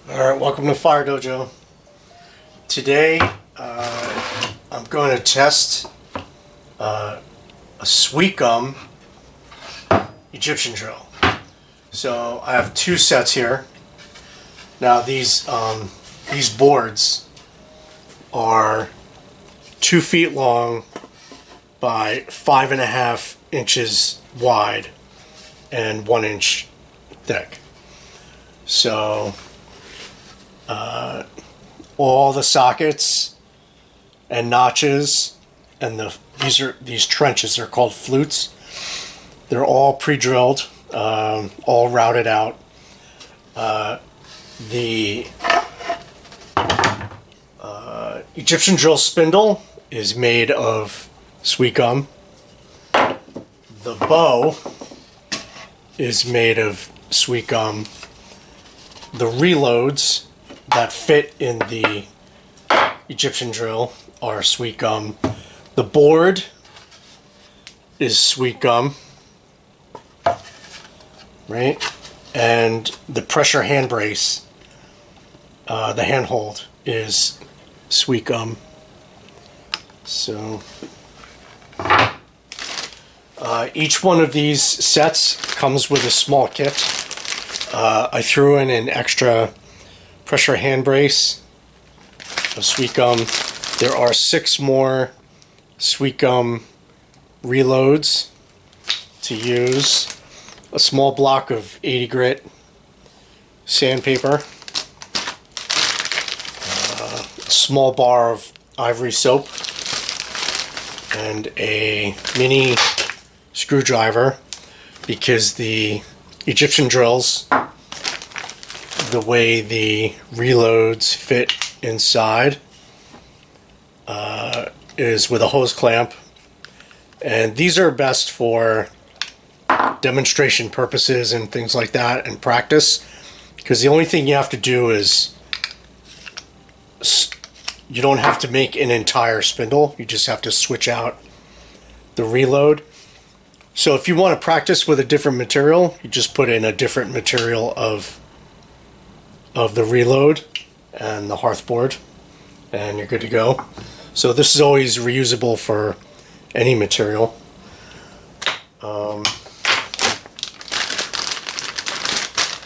Alright, welcome to Fire Dojo. Today I'm going to test a sweet gum Egyptian drill. So I have two sets here. Now these boards are 2 feet long by 5.5 inches wide and 1 inch thick. So all the sockets and notches and these trenches are called flutes. They're all pre-drilled, all routed out. The Egyptian drill spindle is made of sweet gum. The bow is made of sweet gum. The reloads that fit in the Egyptian drill are sweet gum. The board is sweet gum, right? And the pressure hand brace, the handhold, is sweet gum. So each one of these sets comes with a small kit. I threw in an extra pressure hand brace of sweet gum. There are 6 more sweet gum reloads to use. A small block of 80 grit sandpaper. A small bar of ivory soap. And a mini screwdriver, because the Egyptian drills, the way the reloads fit inside is with a hose clamp, and these are best for demonstration purposes and things like that and practice, because the only thing you have to do is you don't have to make an entire spindle, you just have to switch out the reload. So if you want to practice with a different material, you just put in a different material of the reload and the hearth board, and you're good to go. So this is always reusable for any material.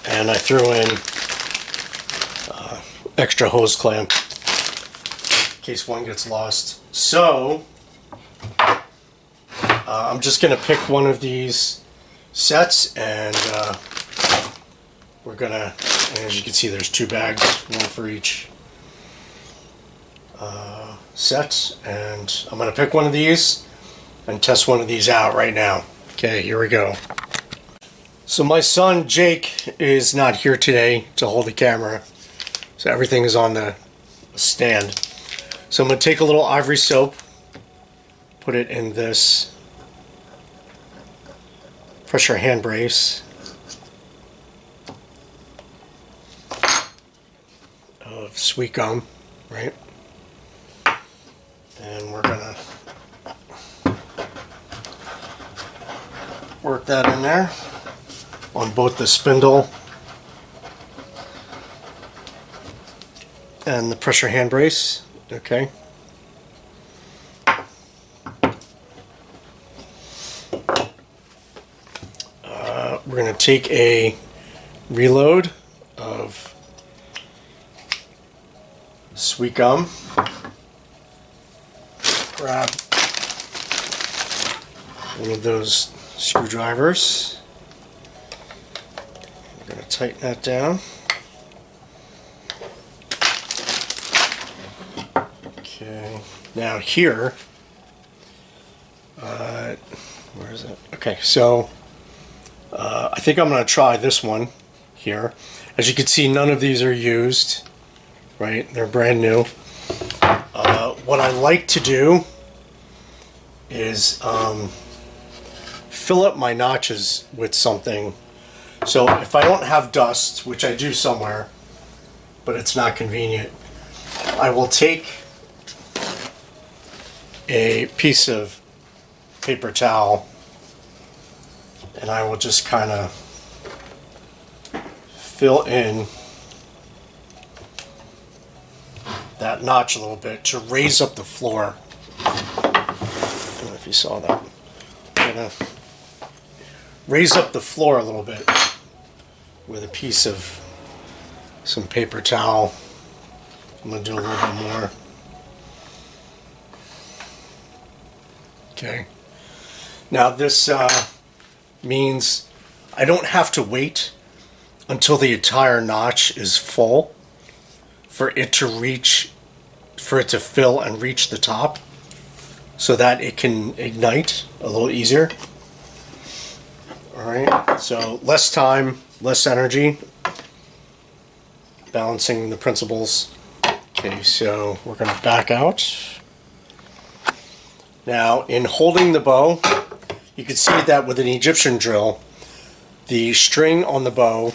And I threw in extra hose clamp in case one gets lost. So I'm just going to pick one of these sets, and we're going to, as you can see, there's 2 bags, one for each set, and I'm going to pick one of these and test one of these out right now. Okay, here we go. So my son Jake is not here today to hold the camera, so everything is on the stand. So I'm going to take a little ivory soap, put it in this pressure hand brace of sweet gum, right? And we're gonna work that in there on both the spindle and the pressure hand brace. Okay. We're going to take a reload of sweet gum, grab one of those screwdrivers, we're going to tighten that down. Okay, now here, where is it? Okay, so I think I'm going to try this one here. As you can see, none of these are used, right? They're brand new. What I like to do is fill up my notches with something. So if I don't have dust, which I do somewhere, but it's not convenient, I will take a piece of paper towel and I will just kind of fill in that notch a little bit to raise up the floor. I don't know if you saw that. I'm gonna raise up the floor a little bit with a piece of some paper towel. I'm gonna do a little bit more. Okay. Now this means I don't have to wait until the entire notch is full for it to fill and reach the top, so that it can ignite a little easier. Alright, so less time, less energy, balancing the principles. Okay, so we're going to back out. Now, in holding the bow, you can see that with an Egyptian drill, the string on the bow,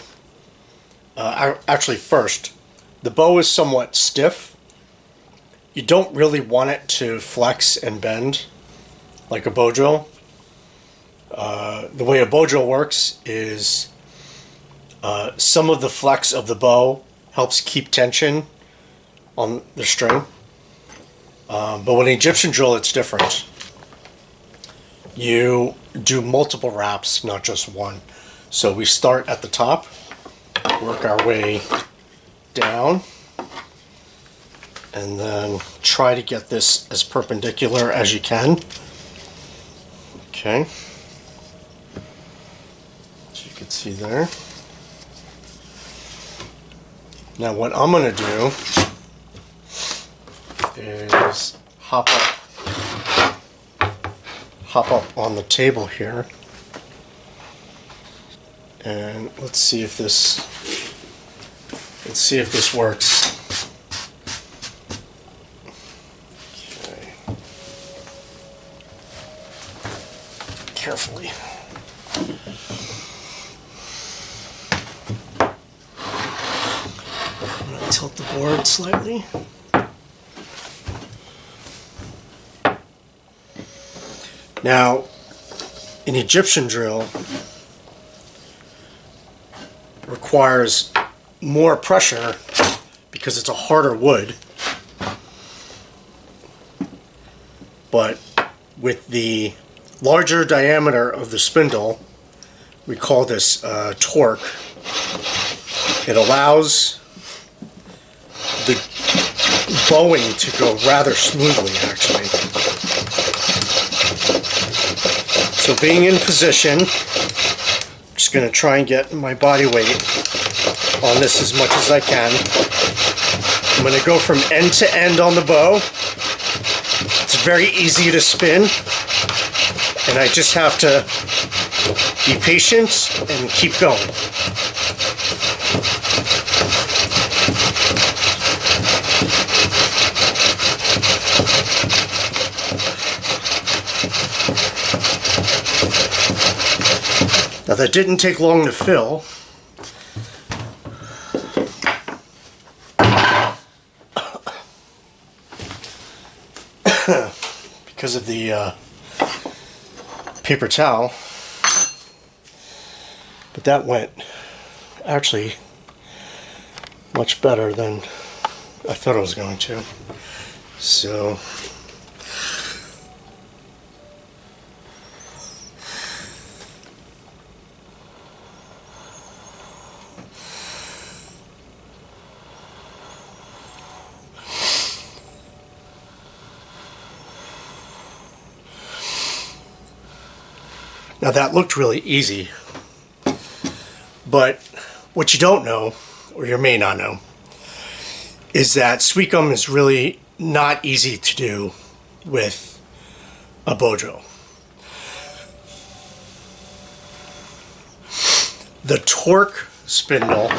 actually first, the bow is somewhat stiff. You don't really want it to flex and bend like a bow drill. The way a bow drill works is some of the flex of the bow helps keep tension on the string. But with an Egyptian drill, it's different. You do multiple wraps, not just one. So we start at the top, work our way down, and then try to get this as perpendicular as you can. Okay. As you can see there. Now what I'm going to do is hop up on the table here, and let's see if this works. Okay. Carefully. I'm going to tilt the board slightly. Now, an Egyptian drill requires more pressure because it's a harder wood, but with the larger diameter of the spindle, we call this torque. It allows the bowing to go rather smoothly, actually. So being in position, I'm just going to try and get my body weight on this as much as I can. I'm going to go from end to end on the bow. It's very easy to spin, and I just have to be patient and keep going. Now that didn't take long to fill. Because of the paper towel. But that went actually much better than I thought it was going to. So now that looked really easy, but what you don't know, or you may not know, is that sweet gum is really not easy to do with a bow drill. The torque spindle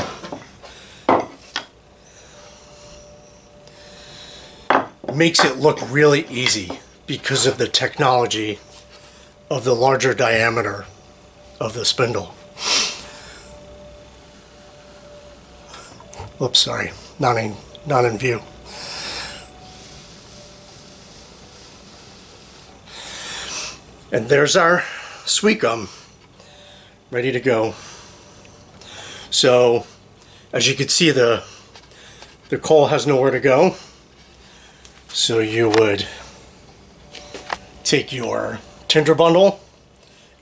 makes it look really easy because of the technology of the larger diameter of the spindle. Oops, sorry, not in view. And there's our sweet gum ready to go. So as you can see, the coal has nowhere to go. So you would take your tinder bundle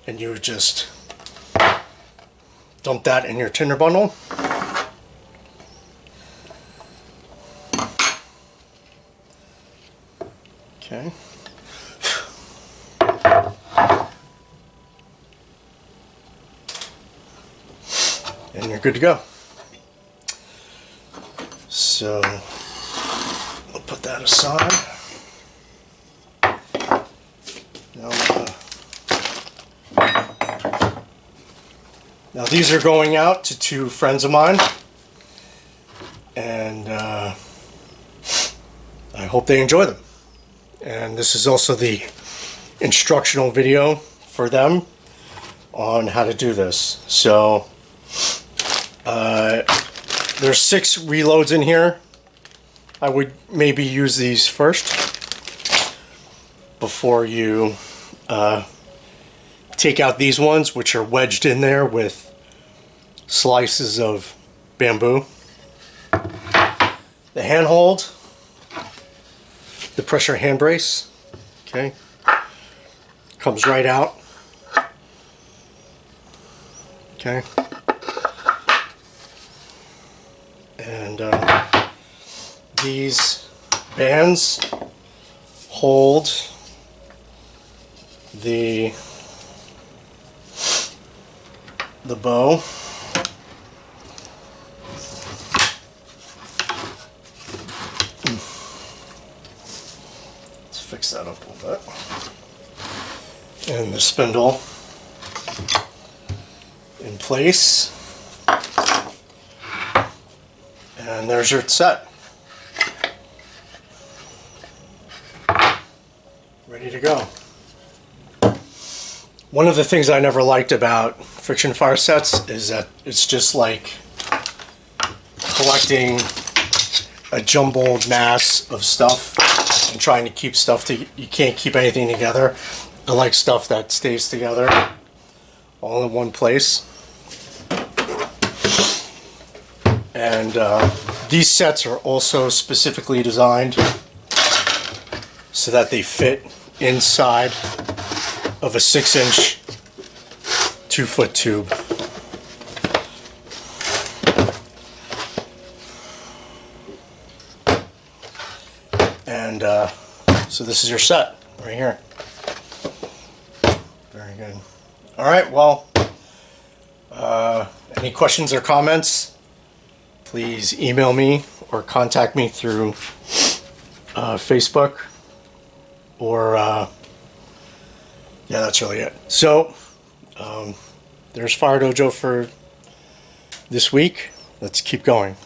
and you would just dump that in your tinder bundle. Okay. And you're good to go. So we'll put that aside. Now these are going out to 2 friends of mine, and I hope they enjoy them. And this is also the instructional video for them on how to do this. So there's 6 reloads in here. I would maybe use these first before you take out these ones, which are wedged in there with slices of bamboo. The handhold, the pressure hand brace, okay, comes right out. Okay. And these bands hold the bow. Let's fix that up a little bit. And the spindle in place. And there's your set. Ready to go. One of the things I never liked about friction fire sets is that it's just like collecting a jumbled mass of stuff and trying to keep stuff you can't keep anything together. I like stuff that stays together all in one place. And these sets are also specifically designed so that they fit inside of a 6-inch 2-foot tube. And so this is your set right here. Very good. All right, well, any questions or comments, please email me or contact me through Facebook or yeah, that's really it. So there's Fire Dojo for this week. Let's keep going.